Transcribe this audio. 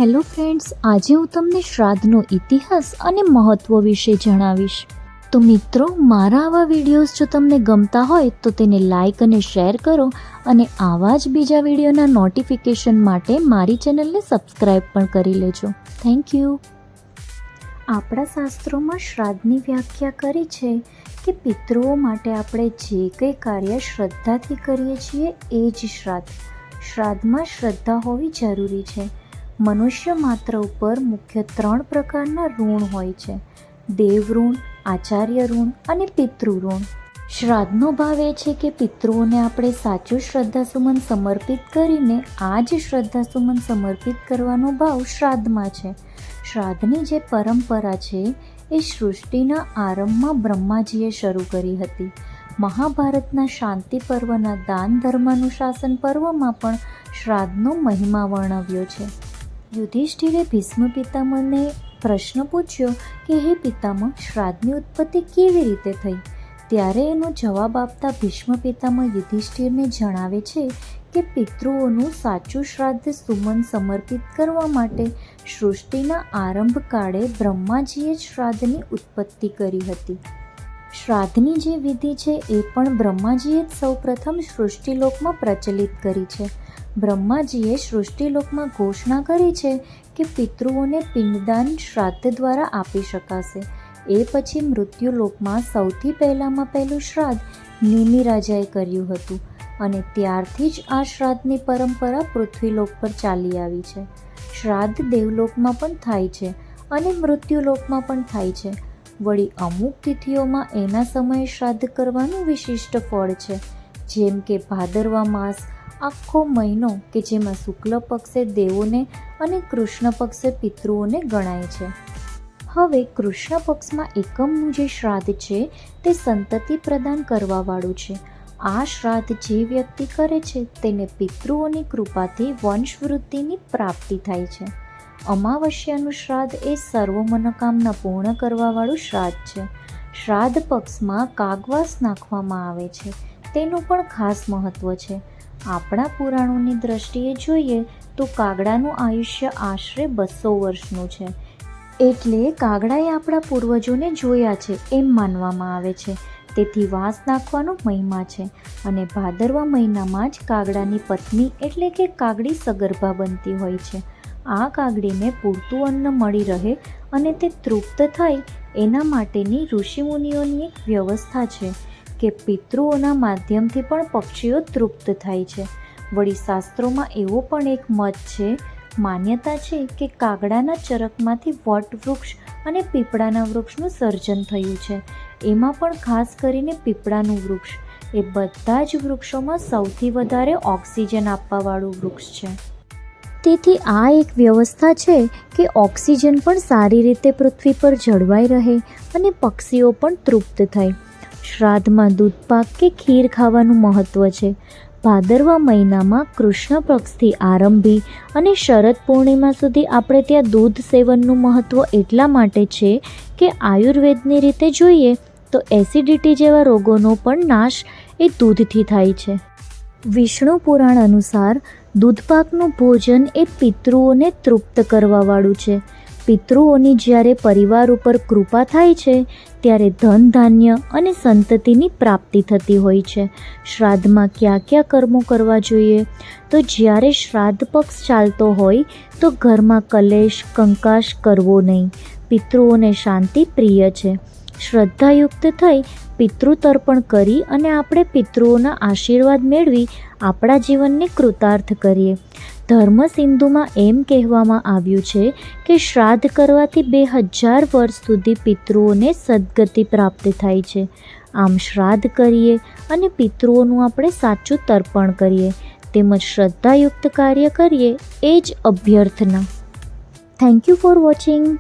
Hello friends, આજે હું તમને શ્રાદ્ધનો ઇતિહાસ અને મહત્ત્વ વિશે જણાવીશ. તો મિત્રો, મારા આવા વિડીયોઝ જો તમને ગમતા હોય તો તેને લાઈક અને શેર કરો અને આવા જ બીજા વિડીયોના નોટિફિકેશન માટે મારી ચેનલને સબસ્ક્રાઈબ પણ કરી લેજો. Thank you. આપણા શાસ્ત્રોમાં શ્રાદ્ધની વ્યાખ્યા કરી છે કે પિતૃઓ માટે આપણે જે કંઈ કાર્ય શ્રદ્ધાથી કરીએ છીએ એ જ શ્રાદ્ધ. શ્રાદ્ધમાં શ્રદ્ધા હોવી જરૂરી છે. મનુષ્ય માત્ર ઉપર મુખ્ય 3 પ્રકારના ઋણ હોય છે: દેવ ઋણ, આચાર્ય ઋણ અને પિતૃ ઋણ. શ્રાદ્ધનો ભાવ એ છે કે પિતૃઓને આપણે સાચું શ્રદ્ધાસુમન સમર્પિત કરીને આ જ શ્રદ્ધાસુમન સમર્પિત કરવાનો ભાવ શ્રાદ્ધમાં છે. શ્રાદ્ધની જે પરંપરા છે એ સૃષ્ટિના આરંભમાં બ્રહ્માજીએ શરૂ કરી હતી. મહાભારતના શાંતિ પર્વના દાન ધર્માનુશાસન પર્વમાં પણ શ્રાદ્ધનો મહિમા વર્ણવ્યો છે. યુધિષ્ઠિરે ભીષ્મ પિતામહને પ્રશ્ન પૂછ્યો કે હે પિતામહ, શ્રાદ્ધની ઉત્પત્તિ કેવી રીતે થઈ? ત્યારે એનો જવાબ આપતા ભીષ્મ પિતામહ યુધિષ્ઠિરને જણાવે છે કે પિતૃઓનું સાચું શ્રાદ્ધ સુમન સમર્પિત કરવા માટે સૃષ્ટિના આરંભ કાળે બ્રહ્માજીએ જ શ્રાદ્ધની ઉત્પત્તિ કરી હતી. શ્રાદ્ધની જે વિધિ છે એ પણ બ્રહ્માજીએ જ સૌપ્રથમ સૃષ્ટિલોકમાં પ્રચલિત કરી છે. બ્રહ્માજીએ સૃષ્ટિલોકમાં ઘોષણા કરી છે કે પિતૃઓને પિંડદાન શ્રાદ્ધ દ્વારા આપી શકાશે. એ પછી મૃત્યુલોકમાં સૌથી પહેલું શ્રાદ્ધ નિમિ રાજાએ કર્યું હતું અને ત્યારથી જ આ શ્રાદ્ધની પરંપરા પૃથ્વીલોક પર ચાલી આવી છે. શ્રાદ્ધ દેવલોકમાં પણ થાય છે અને મૃત્યુલોકમાં પણ થાય છે. વળી અમુક તિથિઓમાં એના સમયે શ્રાદ્ધ કરવાનું વિશિષ્ટ ફળ છે, જેમ કે ભાદરવા માસ, આખો મહિનો કે જેમાં શુક્લ પક્ષે દેવોને અને કૃષ્ણ પક્ષે પિતૃઓને ગણાય છે. હવે કૃષ્ણ પક્ષમાં એકમનું જે શ્રાદ્ધ છે તે સંતતિ પ્રદાન કરવાવાળું છે. આ શ્રાદ્ધ જે વ્યક્તિ કરે છે તેને પિતૃઓની કૃપાથી વંશવૃદ્ધિની પ્રાપ્તિ થાય છે. અમાવસ્યાનું શ્રાદ્ધ એ સર્વ મનોકામના પૂર્ણ કરવાવાળું શ્રાદ્ધ છે. શ્રાદ્ધ પક્ષમાં કાગવાસ નાખવામાં આવે છે. તેનું પણ ખાસ મહત્ત્વ છે. આપણા પુરાણોની દ્રષ્ટિએ જોઈએ તો કાગડાનું આયુષ્ય આશરે 200 વર્ષનું છે. એટલે કાગડાએ આપણા પૂર્વજોને જોયા છે એમ માનવામાં આવે છે. તેથી વાસ નાખવાનો મહિમા છે અને ભાદરવા મહિનામાં જ કાગડાની પત્ની એટલે કે કાગડી સગર્ભા બનતી હોય છે. આ કાગડીને પૂરતું અન્ન મળી રહે અને તે તૃપ્ત થાય એના માટેની ઋષિમુનિઓની એક વ્યવસ્થા છે કે પિતૃઓના માધ્યમથી પણ પક્ષીઓ તૃપ્ત થાય છે. વળી શાસ્ત્રોમાં એવો પણ એક મત છે, માન્યતા છે કે કાગડાના ચરકમાંથી વટવૃક્ષ અને પીપળાના વૃક્ષનું સર્જન થયું છે. એમાં પણ ખાસ કરીને પીપળાનું વૃક્ષ એ બધા જ વૃક્ષોમાં સૌથી વધારે ઓક્સિજન આપવાવાળું વૃક્ષ છે. તેથી આ એક વ્યવસ્થા છે કે ઓક્સિજન પણ સારી રીતે પૃથ્વી પર જળવાઈ રહે અને પક્ષીઓ પણ તૃપ્ત થાય. શ્રાદ્ધમાં દૂધપાક કે ખીર ખાવાનું મહત્ત્વ છે. ભાદરવા મહિનામાં કૃષ્ણ પક્ષથી આરંભી અને શરદ પૂર્ણિમા સુધી આપણે ત્યાં દૂધ સેવનનું મહત્ત્વ એટલા માટે છે કે આયુર્વેદની રીતે જોઈએ તો એસિડિટી જેવા રોગોનો પણ નાશ એ દૂધથી થાય છે. વિષ્ણુ પુરાણ અનુસાર દૂધપાકનું ભોજન એ પિતૃઓને તૃપ્ત કરવાવાળું છે. પિતૃઓની જ્યારે પરિવાર ઉપર કૃપા થાય છે ત્યારે ધન ધાન્ય અને સંતતિની પ્રાપ્તિ થતી હોય છે. શ્રાદ્ધમાં કયા કયા કર્મો કરવા જોઈએ? તો જ્યારે શ્રાદ્ધ પક્ષ ચાલતો હોય તો ઘરમાં કલેશ કંકાશ કરવો નહીં. પિતૃઓને શાંતિ પ્રિય છે. શ્રદ્ધાયુક્ત થઈ પિતૃતર્પણ કરી અને આપણે પિતૃઓના આશીર્વાદ મેળવી આપણા જીવનને કૃતાર્થ કરીએ. ધર્મ સિંધુમાં એમ કહેવામાં આવ્યું છે કે શ્રાદ્ધ કરવાથી 2000 વર્ષ સુધી પિતૃઓને સદગતિ પ્રાપ્ત થાય છે. આમ શ્રાદ્ધ કરીએ અને પિતૃઓનું આપણે સાચું તર્પણ કરીએ તેમજ શ્રદ્ધાયુક્ત કાર્ય કરીએ એ જ અભ્યર્થના. Thank you for watching.